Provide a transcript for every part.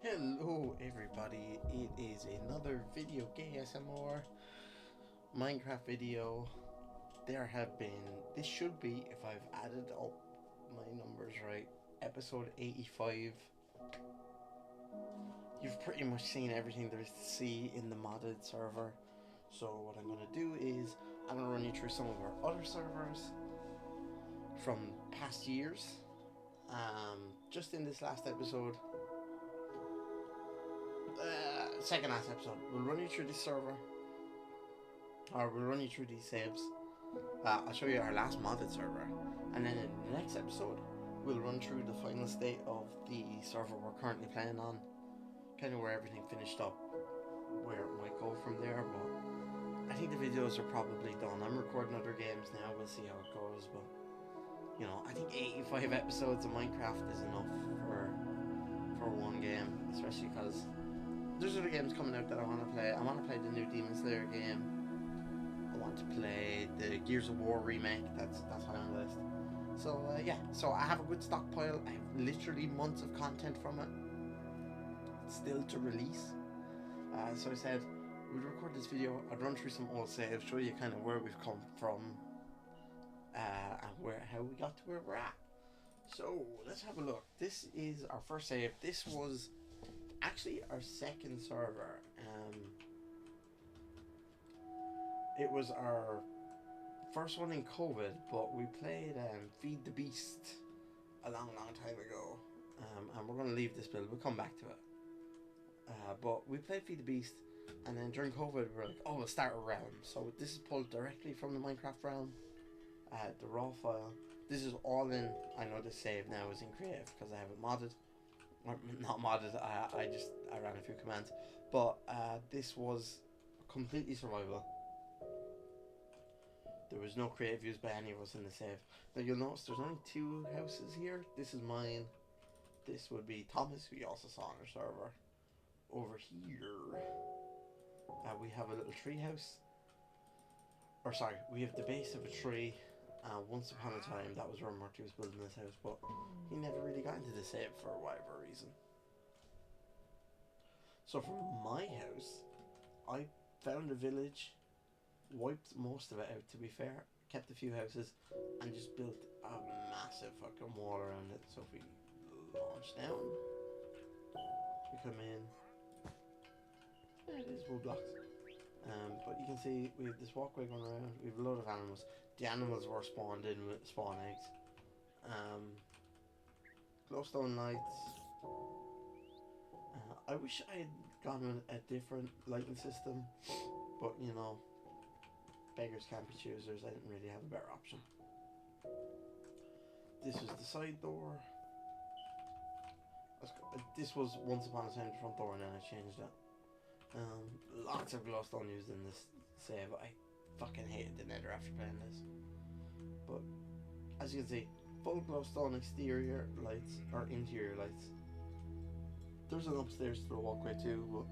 Hello everybody, it is another video game ASMR Minecraft video. This should be, if I've added up my numbers right, episode 85. You've pretty much seen everything there is to see in the modded server. So what I'm going to do is, I'm going to run you through some of our other servers from past years. Just in this last episode, second last episode, we'll run you through this server, or we'll run you through these saves. I'll show you our last modded server, and then in the next episode, we'll run through the final state of the server we're currently playing on, kind of where everything finished up, where it might go from there. But I think the videos are probably done. I'm recording other games now. We'll see how it goes. But I think 85 episodes of Minecraft is enough for one game, especially because there's other games coming out that I want to play. I want to play the new Demon Slayer game. I want to play the Gears of War remake. That's high on the list. So so I have a good stockpile. I have literally months of content from it still to release. So I said we'd record this video. I'd run through some old saves, show you kind of where we've come from, and how we got to where we're at. So let's have a look. This is our first save. This was actually our second server. It was our first one in COVID, but we played Feed the Beast a long time ago. And we're going to leave this build. We'll come back to it. But we played Feed the Beast, and then during COVID, we were like, oh, we'll start a realm. So this is pulled directly from the Minecraft realm, the raw file. This is all in. I know this save now is in creative because I have it modded. Or not modded, I ran a few commands. But this was completely survival. There was no creative used by any of us in the save. Now you'll notice there's only two houses here. This is mine. This would be Thomas, who you also saw on our server. Over here, we have a little tree house. Or sorry, we have the base of a tree. Once upon a time, that was where Murty was building this house, but he never really got into the save for whatever reason. So for my house, I found a village, wiped most of it out to be fair, kept a few houses, and just built a massive fucking wall around it. So if we launch down, we come in, there it is, wood blocks. But you can see we have this walkway going around, we have a lot of animals. The animals were spawned in with spawn eggs. Glowstone lights. I wish I had gone with a different lighting system, but beggars can't be choosers. I didn't really have a better option. This was the side door. This was once upon a time the front door, and then I changed it. Lots of glowstone used in this save. I fucking hated the nether after playing this. But as you can see, full glowstone exterior lights or interior lights. There's an upstairs to the walkway too, but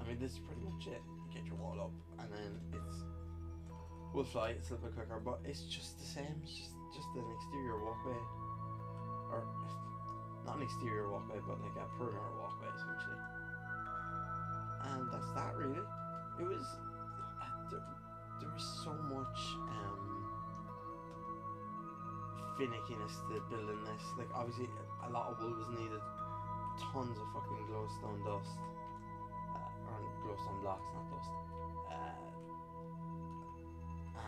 I mean this is pretty much it. You get your wall up and then we'll fly, it's a little bit quicker, but it's just the same. It's just an exterior walkway. Or not an exterior walkway, but like a perimeter walkway essentially. And that's that really. It was there was so much finickiness to building this. Like obviously a lot of wool was needed, tons of fucking glowstone dust, or glowstone blocks, not dust,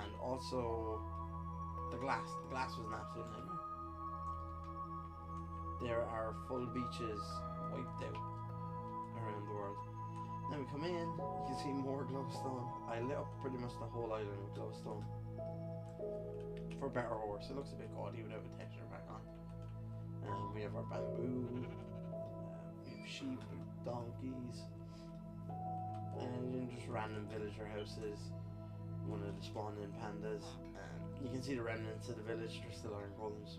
and also the glass. The glass was an absolute nightmare. There are full beaches wiped out around the world. Now we come in, you can see more glowstone. I lit up pretty much the whole island with glowstone. For better or worse, it looks a bit gaudy without the texture back on. We have our bamboo, we have sheep, donkeys, and just random villager houses. One of the spawned-in pandas. You can see the remnants of the village. There's still iron golems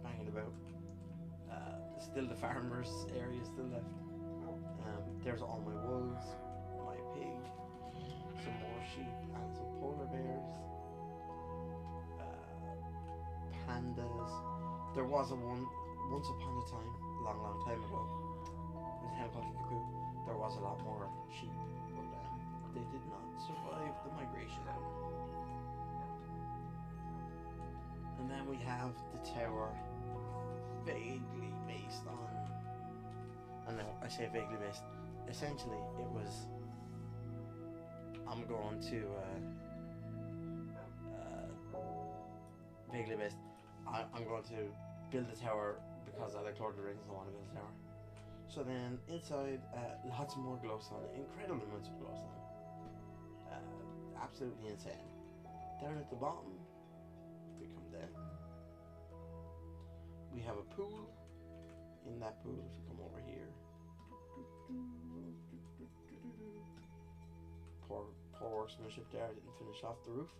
banging about. Still the farmers area is still left. There's all my wolves, my pig, some more sheep, and some polar bears, pandas. There was once upon a time, long time ago, survive the migration. And then we have the tower, vaguely based on. And now I say vaguely based. Essentially, it was. I'm going to vaguely based. I'm going to build a tower because I like Lord of the Rings and I want to build a tower. So then inside, lots more glowstone, incredible amounts of glowstone. Absolutely insane. Down at the bottom, we come down. We have a pool. In that pool, if you come over here, poor workmanship there. I didn't finish off the roof.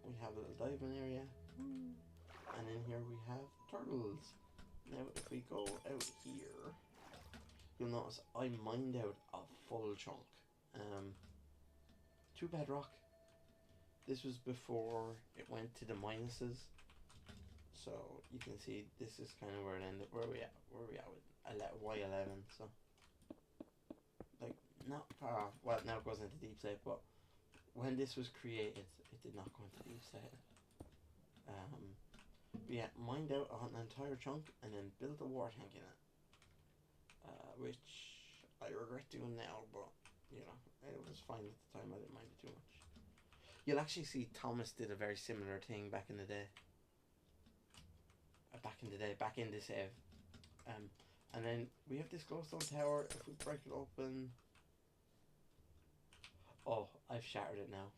We have a little diving area, and in here we have turtles. Now, if we go out here, you'll notice I mined out a full chunk. 2 bedrock. This was before it went to the minuses. So you can see this is kind of where it ended. Where are we at with Y11? So like not far off. Well, now it goes into deep slate, but when this was created, it did not go into deep slate. We had mined out an entire chunk and then built a water tank in it, which I regret doing now, but you know, it was fine at the time. I didn't mind it too much. You'll actually see Thomas did a very similar thing back in the day. Back in the save. And then we have this glowstone tower. If we break it open, oh, I've shattered it now.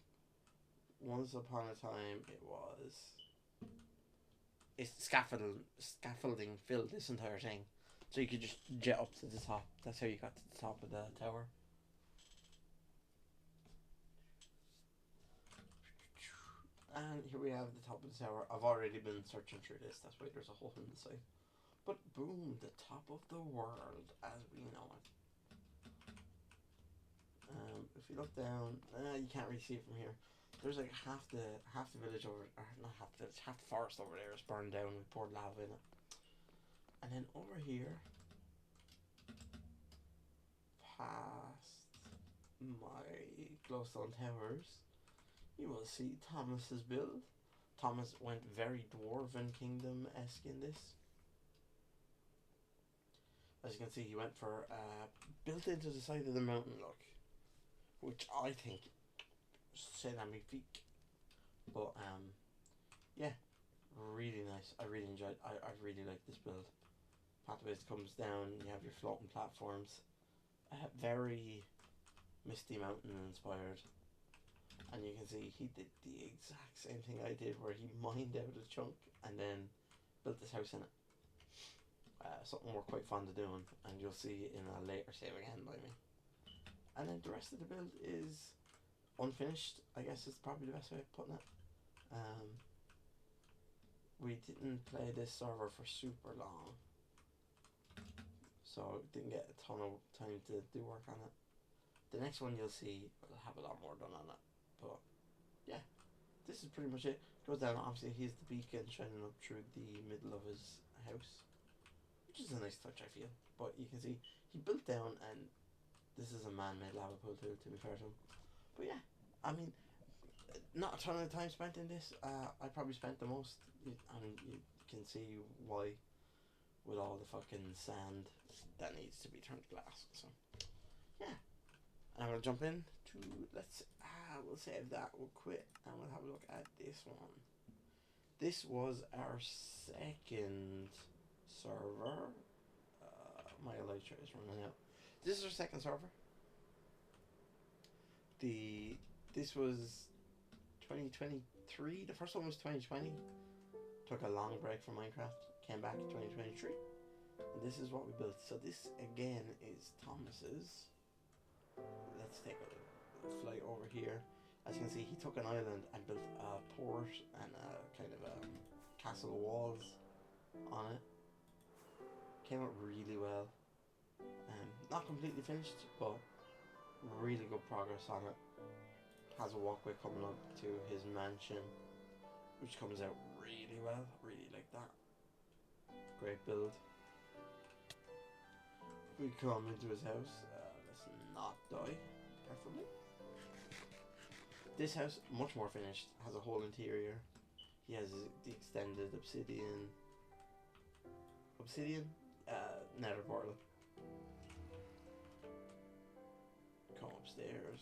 Once upon a time, it's scaffolding filled this entire thing, so you could just jet up to the top. That's how you got to the top of the tower. And here we have the top of the tower. I've already been searching through this. That's why there's a hole in the side. But boom, the top of the world as we know it. If you look down, you can't really see it from here. There's like half the village over, or not half the village, half the forest over there is burned down. We poured lava in it. And then over here, past my glowstone towers, you will see Thomas's build. Thomas went very Dwarven Kingdom-esque in this. As you can see, he went for built into the side of the mountain look, which I think c'est magnifique. But yeah, really nice. I really enjoyed. I really like this build. Pathways comes down. You have your floating platforms. Very Misty Mountain inspired. And you can see he did the exact same thing I did, where he mined out a chunk and then built this house in it. Something we're quite fond of doing, and you'll see in a later save again by me. And then the rest of the build is unfinished, I guess is probably the best way of putting it. We didn't play this server for super long, so didn't get a ton of time to do work on it. The next one you'll see will have a lot more done on it. But yeah, this is pretty much it. Goes down, obviously he's the beacon shining up through the middle of his house, which is a nice touch, I feel. But you can see he built down, and this is a man-made lava pool too, to be fair to him. But yeah, I mean, not a ton of time spent in this. I probably spent the most. I mean, you can see why, with all the fucking sand that needs to be turned to glass. So yeah, and I'm gonna jump in to we'll save that. We'll quit and we'll have a look at this one. This was our second server. My elytra is running out. This is our second server. This was 2023. The first one was 2020. Took a long break from Minecraft. Came back in 2023. And this is what we built. So this again is Thomas's. Let's take a flight over here. As you can see, he took an island and built a port and a kind of a castle walls on it. Came out really well. Not completely finished, but really good progress on it. Has a walkway coming up to his mansion, which comes out really well. Really like that. Great build. We come into his house. Let's not die, preferably. This house, much more finished, has a whole interior. He has the extended obsidian nether portal. Come upstairs.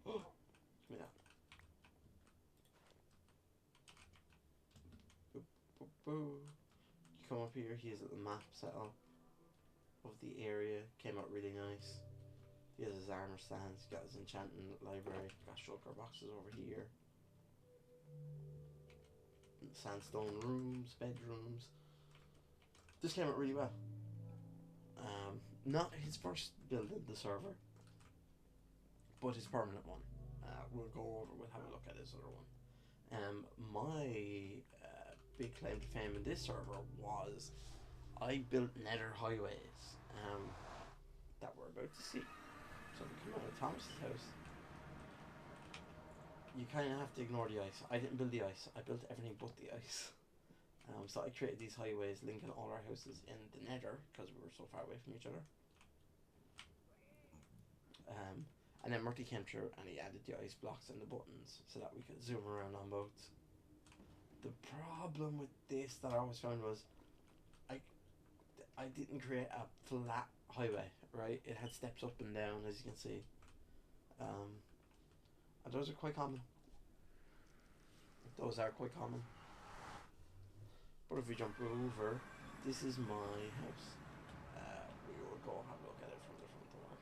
Oh, give me that. Boop, boop, boop. You come up here. He has a little map set up of the area. Came out really nice. He has his armor stands. Got his enchanting library. Got shulker boxes over here. Sandstone rooms, bedrooms. This came out really well. Not his first build in the server, but his permanent one. We'll go over. We'll have a look at his other one. My big claim to fame in this server was I built nether highways that we're about to see. So we come out of Thomas's house. You kind of have to ignore the ice. I didn't build the ice. I built everything but the ice. So I created these highways linking all our houses in the nether because we were so far away from each other. And then Murty came through and he added the ice blocks and the buttons so that we could zoom around on boats. The problem with this that I always found was I didn't create a flat highway, right? It had steps up and down, as you can see. And those are quite common. Those are quite common. But if we jump over, this is my house. We will go have a look at it from the front door.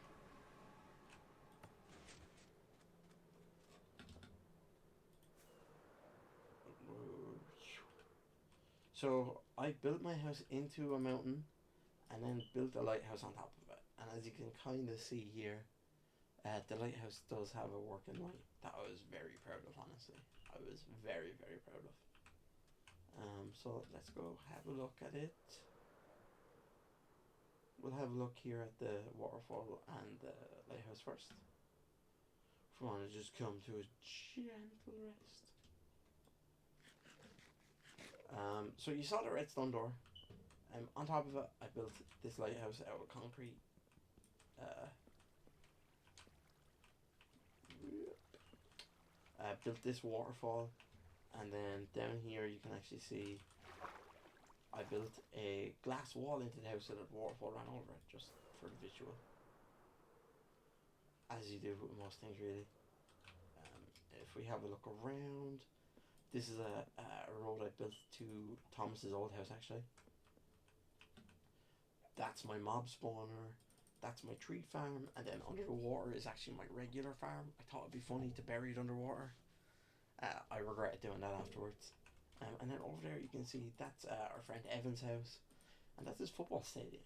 So I built my house into a mountain and then built a lighthouse on top of it. And as you can kind of see here, the lighthouse does have a working light that I was very proud of, honestly. I was very, very proud of. So let's go have a look at it. We'll have a look here at the waterfall and the lighthouse first. If we want to just come to a gentle rest. So you saw the redstone door. On top of it, I built this lighthouse out of concrete. I built this waterfall, and then down here you can actually see I built a glass wall into the house so that the waterfall ran over it, just for the visual. As you do with most things, really. If we have a look around, this is a road I built to Thomas's old house, actually. That's my mob spawner. That's my tree farm, and then under the water is actually my regular farm. I thought it'd be funny to bury it underwater. I regretted doing that afterwards. And then over there you can see that's our friend Evan's house, and that's his football stadium.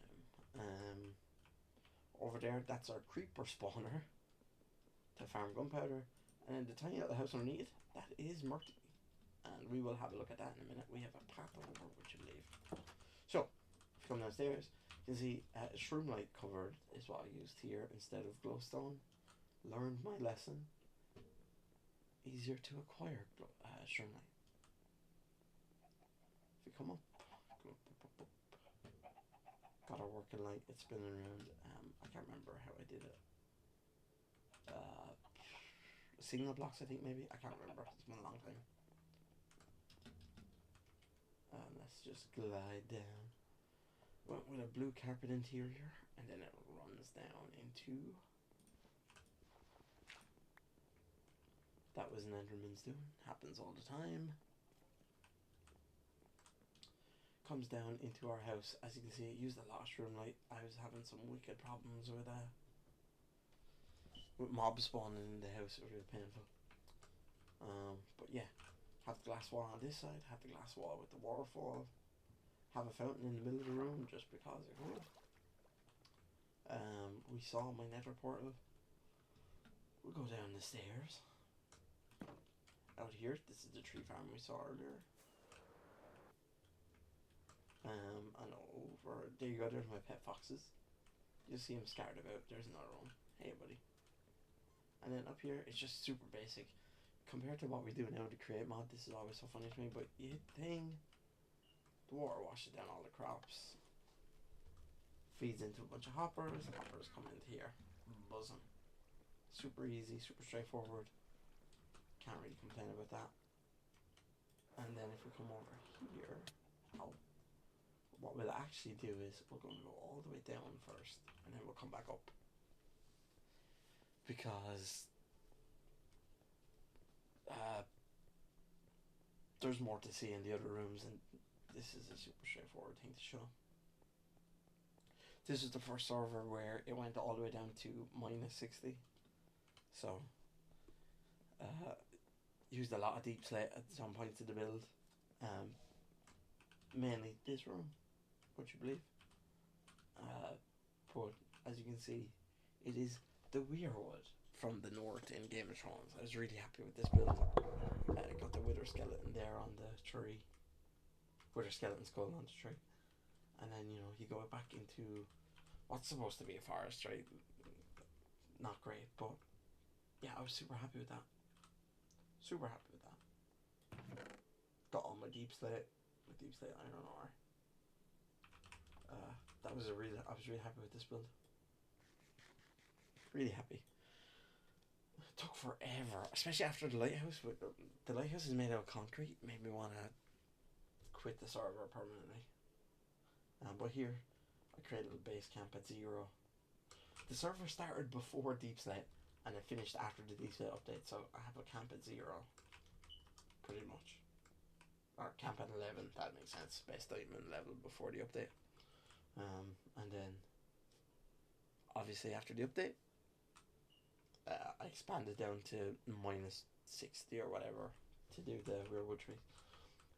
Over there, that's our creeper spawner to farm gunpowder, and then the tiny little house underneath, that is Murty. And we will have a look at that in a minute. We have a path over, which I believe. So, if you come downstairs, you can see shroomlight covered is what I used here instead of glowstone. Learned my lesson. Easier to acquire shroomlight. If we come up, got our working light. It's spinning around. I can't remember how I did it. Signal blocks, I think, maybe. I can't remember. It's been a long time. Let's just glide down. Went with a blue carpet interior, and then it runs down into. That was an Enderman's doing. Happens all the time. Comes down into our house. As you can see, it used a lot of shroomlight. I was having some wicked problems with mob spawning in the house. It was really painful. But yeah, have the glass wall on this side. Have the glass wall with the waterfall. Have a fountain in the middle of the room just because I could. We saw my nether portal. We'll go down the stairs. Out here, this is the tree farm we saw earlier. And over there you go. There's my pet foxes. You see him scattered about. There's another one. Hey, buddy. And then up here, it's just super basic compared to what we do now to create mod. This is always so funny to me, but you hit the thing, the water washes down all the crops, feeds into a bunch of hoppers. The hoppers come into here, buzzing. Super easy, super straightforward. can't really complain about that. And then if we come over here, oh, what we'll actually do is we're going to go all the way down first, and then we'll come back up. Because there's more to see in the other rooms, and this is a super straightforward thing to show. This is the first server where it went all the way down to -60. So, used a lot of deep slate at some points of the build. Mainly this room, would you believe? But as you can see, it is the weirwood from the north in Game of Thrones. I was really happy with this build. I got the wither skeleton there on the tree. Wither skeleton skull on the tree. And then, you know, you go back into what's supposed to be a forest, right? Not great, but yeah, I was super happy with that. Super happy with that. Got all my deep slate iron ore. I was really happy with this build. Really happy. It took forever, especially after the lighthouse. The lighthouse is made out of concrete. Made me want to quit the server permanently. But here, I created a base camp at 0. The server started before Deep Slate, and it finished after the Deep Slate update. So I have a camp at 0, pretty much. Or camp at 11. That makes sense. Best diamond level before the update. And then, obviously after the update, I expanded down to -60 or whatever to do the weirwood tree.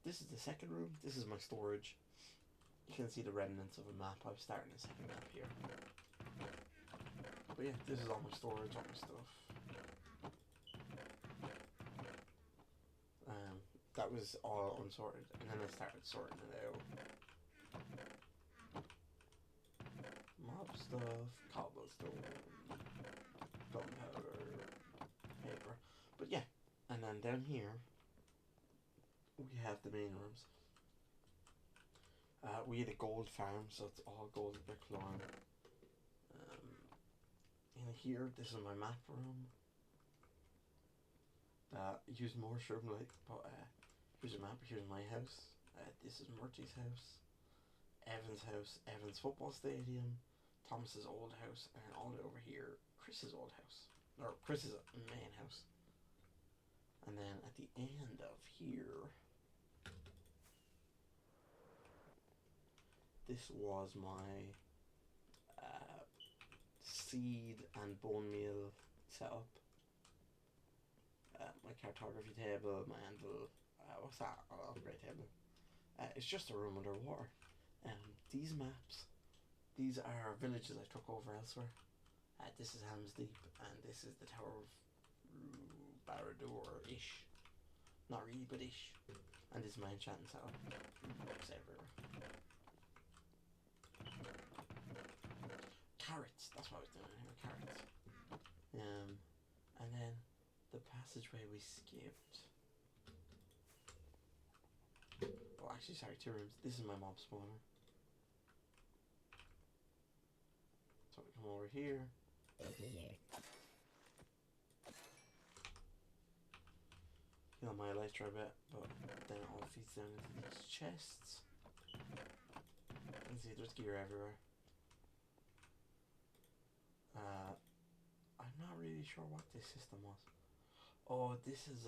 This is the second room. This is my storage. You can see the remnants of a map. I'm starting a second map here. But yeah, this is all my storage, all my stuff. That was all unsorted, and then I started sorting it out. Mob stuff, cobblestone, gunpowder, paper. But yeah, and then down here we have the main rooms. We had a gold farm, so it's all gold brick floor. In here, this is my map room. Use more shroom light, but here's a map. Here's my house. This is Murty's house, Evan's house, Evan's football stadium, Thomas's old house, and all the way over here, Chris's old house, or Chris's main house. And then at the end of here, this was my seed and bone meal setup. My cartography table, my anvil. What's that? Oh, upgrade table. It's just a room underwater. These maps, these are villages I took over elsewhere. This is Helm's Deep, and this is the Tower of Barad-dûr-ish. Not really, but ish. And this is my enchanting setup. Books everywhere. Carrots, that's what I was doing here, carrots. And then the passageway we skipped. Oh, actually, sorry, 2 rooms. This is my mob spawner. So we come over here. Kill my elytra a bit, but then it all feeds down into these chests. You can see there's gear everywhere. I'm not really sure what this system was. Oh, this is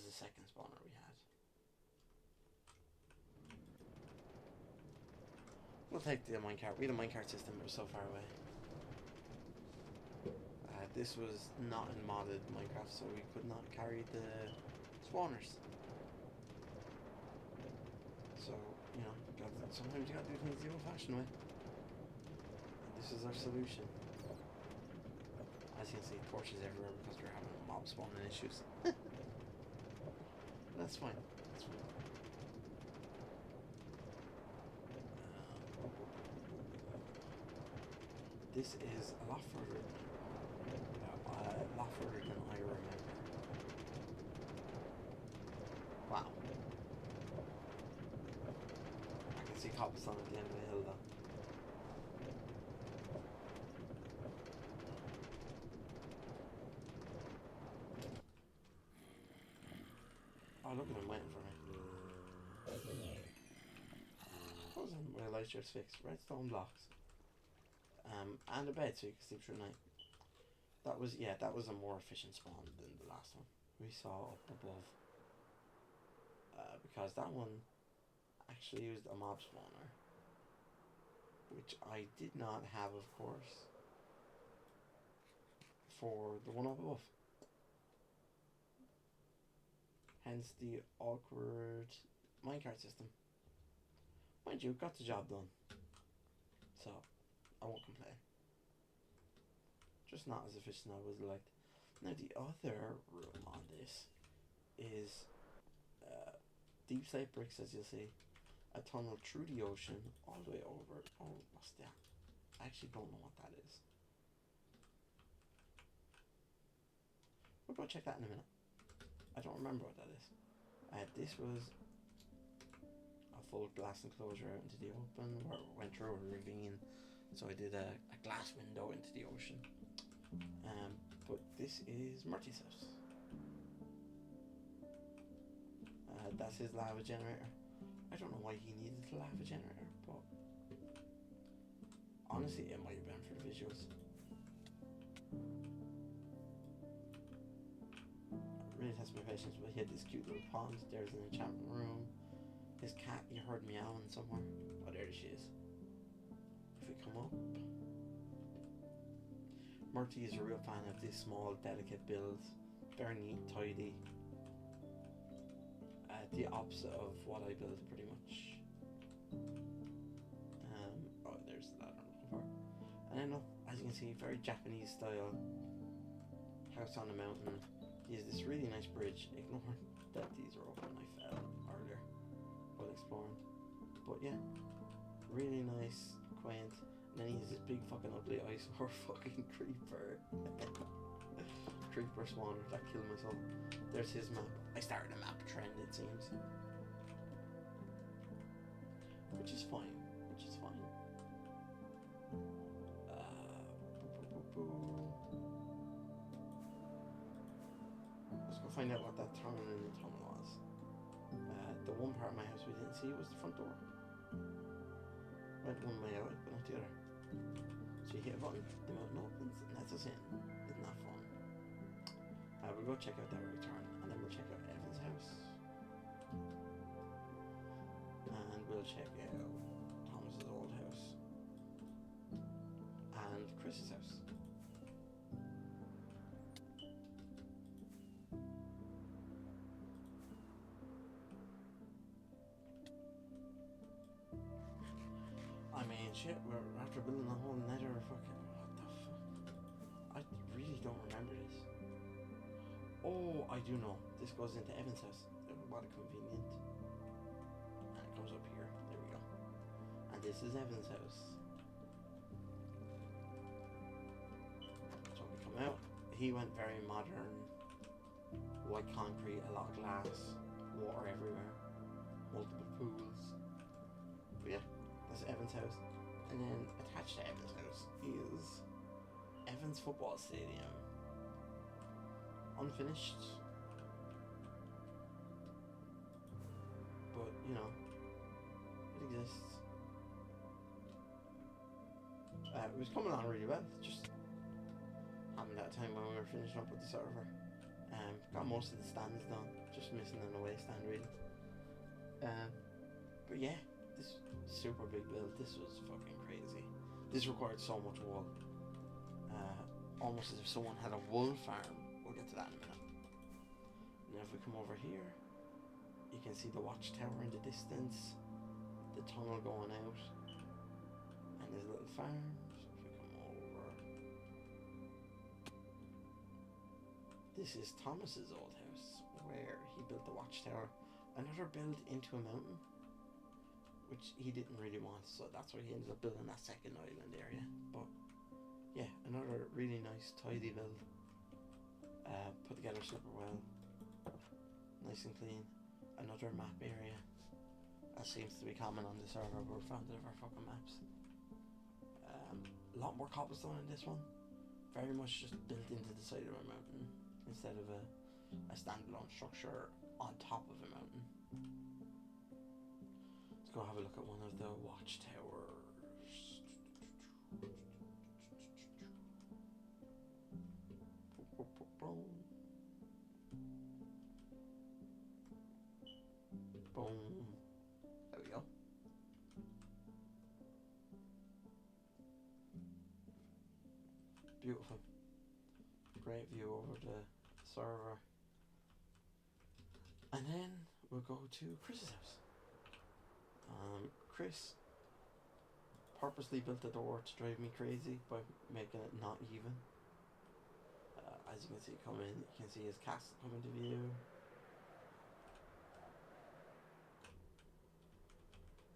the second spawner we had. We'll take the minecart. We had a minecart system, but we're so far away. This was not in modded Minecraft, so we could not carry the spawners. So, you know, sometimes you gotta do things the old-fashioned way. This is our solution. As you can see, torches everywhere because we're having mob spawning issues. That's fine. That's fine. This is a lot further than I remember. Wow. I can see cobblestone at the end of the hill though. Oh, look at him waiting for me. What was in my light shirt's fixed? Redstone blocks. And a bed so you can sleep through the night. That was a more efficient spawn than the last one we saw up above. Because that one actually used a mob spawner, which I did not have, of course, for the one up above. Hence the awkward minecart system. Mind you, got the job done, so I won't complain. Just not as efficient as I would have liked. Now the other room on this is deep slate bricks, as you'll see, a tunnel through the ocean all the way over. Oh, what's that? I actually don't know what that is. We'll go check that in a minute. I don't remember what that is. This was a full glass enclosure out into the open where it went through a ravine, so I did a glass window into the ocean. But this is Murty's house. That's his lava generator. I don't know why he needed a lava generator, but honestly it might have been for the visuals. Really test my patience, but he had this cute little pond. There's an enchantment room. His cat, you heard meowing somewhere. Oh, there she is. If we come up, Murty is a real fan of these small, delicate builds. Very neat, tidy. The opposite of what I build, pretty much. Oh, there's the ladder I'm looking for. And then up, as you can see, very Japanese style house on a mountain. He has this really nice bridge. Ignore that these are open. I fell earlier while exploring. But yeah, really nice, quaint. And then he has this big fucking ugly eyesore fucking creeper. Creeper spawner that killed myself. There's his map. I started a map trend, it seems. Which is fine. Let's go find out what that turn in the tunnel was. The one part of my house we didn't see was the front door. Went one way out, but not the other. So you hit a button, the mountain opens, and that's us in. Isn't that fun? We'll go check out that return, and then we'll check out Evan's house. And we'll check out Thomas's old house. And Chris's house. I mean, shit, we're after building a whole nether fucking... What the fuck? I really don't remember this. Oh, I do know. This goes into Evan's house. What a convenient. And it goes up here. There we go. And this is Evan's house. So we come out. He went very modern. White concrete, a lot of glass, water everywhere, multiple pools. But yeah, that's Evan's house. And then attached to Evan's house is Evan's football stadium. Unfinished, but you know, it exists. It was coming on really well, just having that time when we were finishing up with the server. Got most of the stands done, just missing an away stand really. But yeah, this super big build, this was fucking crazy. This required so much wool, almost as if someone had a wool farm. We'll get to that in a minute. Now if we come over here, you can see the watchtower in the distance, the tunnel going out, and his little farms. If we come over, this is Thomas's old house, where he built the watchtower. Another build into a mountain, which he didn't really want, so that's why he ended up building that second island area. But yeah, another really nice, tidy build. Put together super well, nice and clean. Another map area, that seems to be common on the server. We're fond of our fucking maps. A lot more cobblestone in this one, very much just built into the side of a mountain instead of a standalone structure on top of a mountain. Let's go have a look at one of the watchtowers. Boom. Boom. There we go. Beautiful. Great view over the server. And then we'll go to Chris's house. Chris purposely built the door to drive me crazy by making it not even. As you can see coming, you can see his castle coming to view.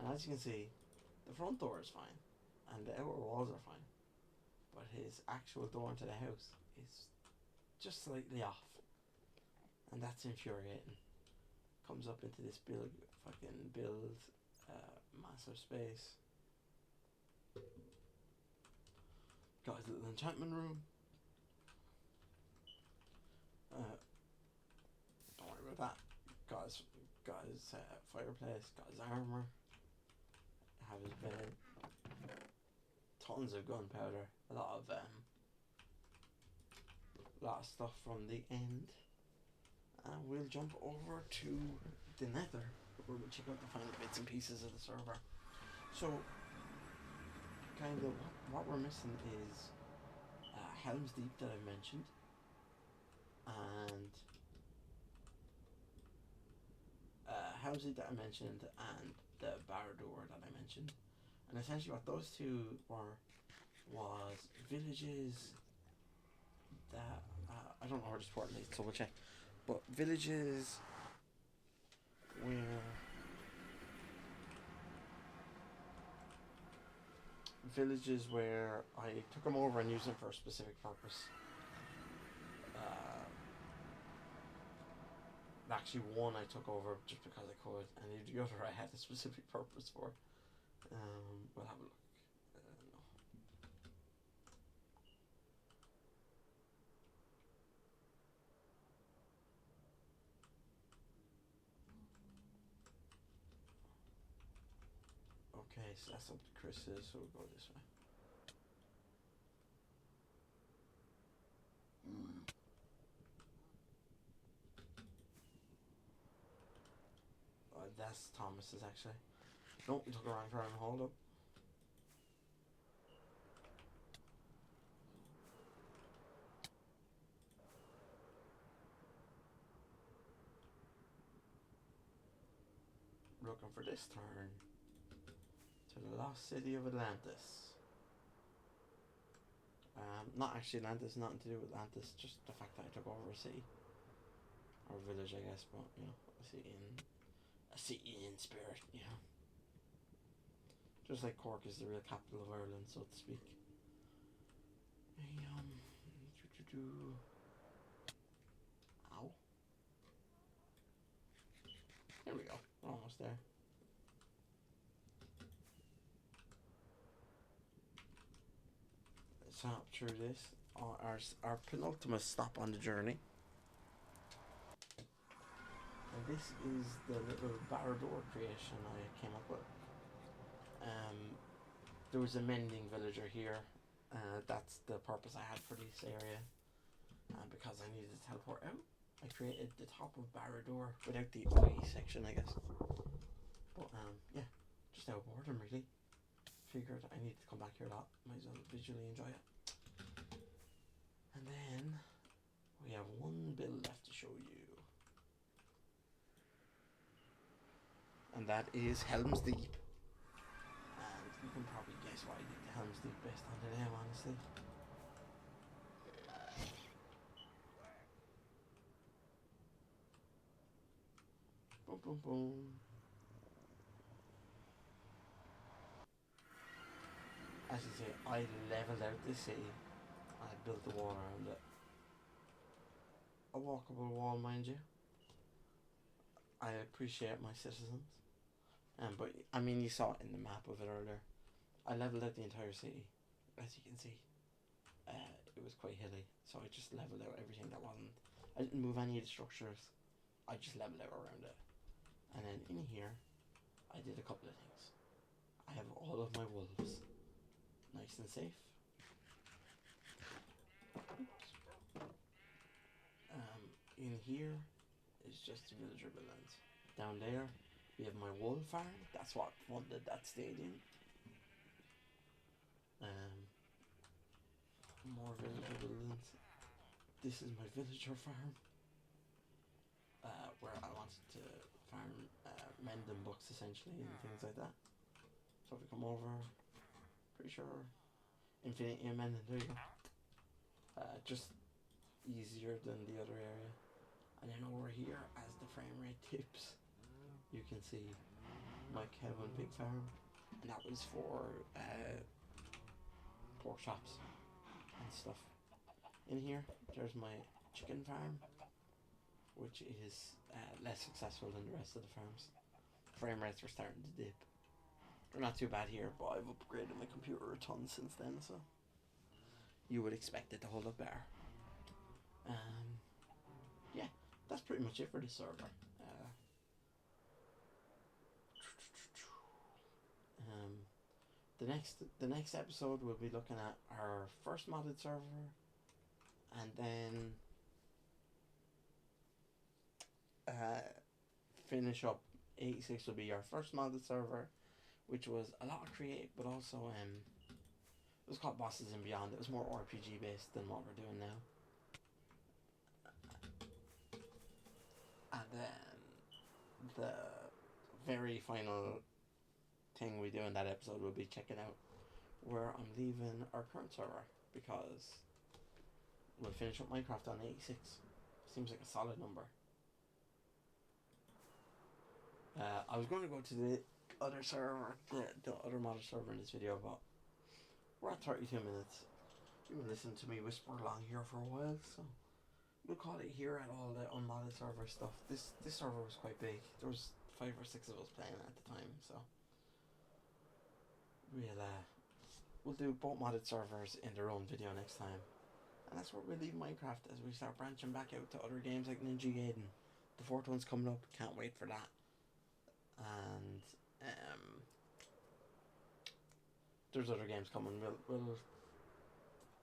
And as you can see, the front door is fine, and the outer walls are fine, but his actual door into the house is just slightly off, and that's infuriating. Comes up into this build massive space. Got his little enchantment room. Don't worry about that. Got his fireplace. Got his armor. Have his bed. Tons of gunpowder. A lot of stuff from the end. And we'll jump over to the Nether, where we'll check out the final bits and pieces of the server. So, kind of what we're missing is Helm's Deep that I mentioned, and and the Barad-dûr that I mentioned. And essentially what those two was villages that, I don't know where this portal is, so we'll check. But villages where I took them over and used them for a specific purpose. Actually, one I took over just because I could, and the other I had a specific purpose for. We'll have a look. No. Okay, so that's up to Chris's, so we'll go this way. That's Thomas's actually. Nope, we took a wrong turn. Hold up. Looking for this turn to the lost city of Atlantis. Not actually Atlantis, nothing to do with Atlantis, just the fact that I took over a city. Or a village, I guess, but, you know, a city in spirit, you know. Just like Cork is the real capital of Ireland, so to speak. Ow. There we go, we're almost there. Let's hop through this. Our penultimate stop on the journey. And this is the little Barad-dûr creation I came up with. There was a mending villager here. That's the purpose I had for this area. Because I needed to teleport out, I created the top of Barad-dûr without the eye section, I guess. But yeah, just out of boredom really. Figured I need to come back here a lot. Might as well visually enjoy it. And then we have one build left to show you. And that is Helm's Deep. And you can probably guess why I did the Helm's Deep based on the name, honestly. Boom, boom, boom. As you say, I leveled out this city. I built the wall around it. A walkable wall, mind you. I appreciate my citizens. But I mean, you saw it in the map of it earlier. I leveled out the entire city, as you can see. It was quite hilly, so I just leveled out everything that wasn't. I didn't move any of the structures. I just leveled out around it. And then in here, I did a couple of things. I have all of my wolves nice and safe. In here is just the villager buildings. Down there, we have my wool farm. That's what funded that stadium. More villager buildings. This is my villager farm. Where I wanted to farm mending books essentially and things like that. So if we come over, pretty sure Infinity Mending, there you go. Just easier than the other area. And then over here, as the frame rate tips, you can see my cow and pig farm, and that was for pork chops and stuff. In here, there's my chicken farm, which is less successful than the rest of the farms. Frame rates are starting to dip. They're not too bad here, but I've upgraded my computer a ton since then, so you would expect it to hold up better. Yeah, that's pretty much it for this server. The next episode we'll be looking at our first modded server, and then finish up 86 will be our first modded server, which was a lot of creative, but also it was called Bosses and Beyond. It was more RPG based than what we're doing now. And then the very final thing we do in that episode will be checking out where I'm leaving our current server, because we'll finish up Minecraft on 86. Seems like a solid number. I was going to go to the other server, the other modded server in this video, but we're at 32 minutes. You've been listening to me whisper along here for a while, so we'll call it here at all the unmodded server stuff. This server was quite big. There was 5 or 6 of us playing at the time, so we'll do both modded servers in their own video next time. And that's where we'll leave Minecraft as we start branching back out to other games like Ninja Gaiden. The 4th one's coming up, can't wait for that. And there's other games coming.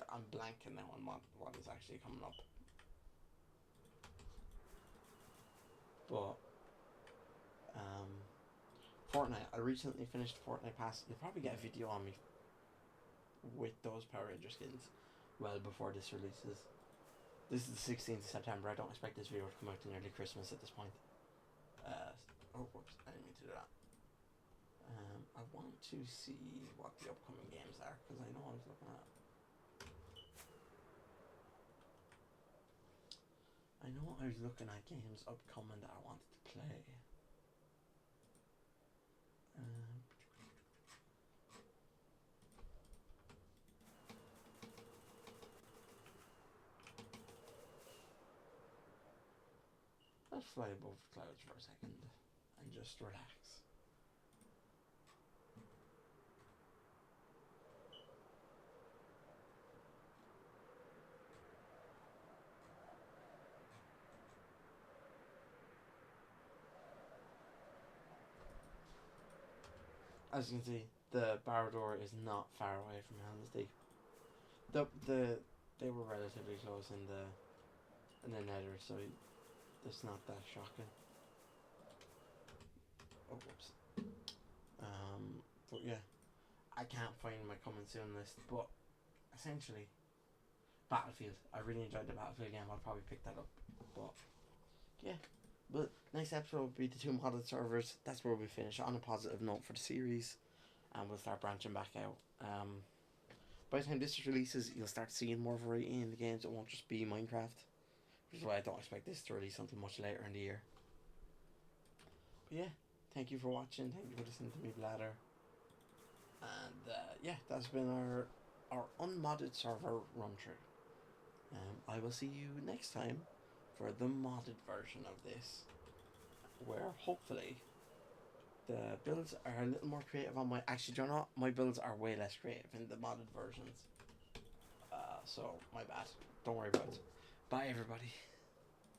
I'm blanking now on what is actually coming up. But Fortnite, I recently finished Fortnite Pass. You'll probably get a video on me with those Power Ranger skins well before this releases. This is the 16th of September. I don't expect this video to come out in early Christmas at this point. Whoops, I didn't mean to do that. I want to see what the upcoming games are, because I know I was looking at. I know I was looking at games upcoming that I wanted to play. Let's fly above the clouds for a second and just relax. As you can see, the Barrador is not far away from Helm's Deep. They were relatively close in the Nether, so it's not that shocking. Oh, whoops. But yeah, I can't find my coming soon list, but essentially, Battlefield. I really enjoyed the Battlefield game. I'll probably pick that up. But yeah, but next episode will be the 2 modded servers. That's where we finish on a positive note for the series, and we'll start branching back out. By the time this releases, you'll start seeing more variety in the games. It won't just be Minecraft, which is why I don't expect this to release until much later in the year. But yeah, thank you for watching. Thank you for listening to me blather. And yeah, that's been our unmodded server run through. I will see you next time for the modded version of this, where hopefully the builds are a little more creative on my. Actually, do you know what? My builds are way less creative in the modded versions. So my bad. Don't worry about it. Bye, everybody.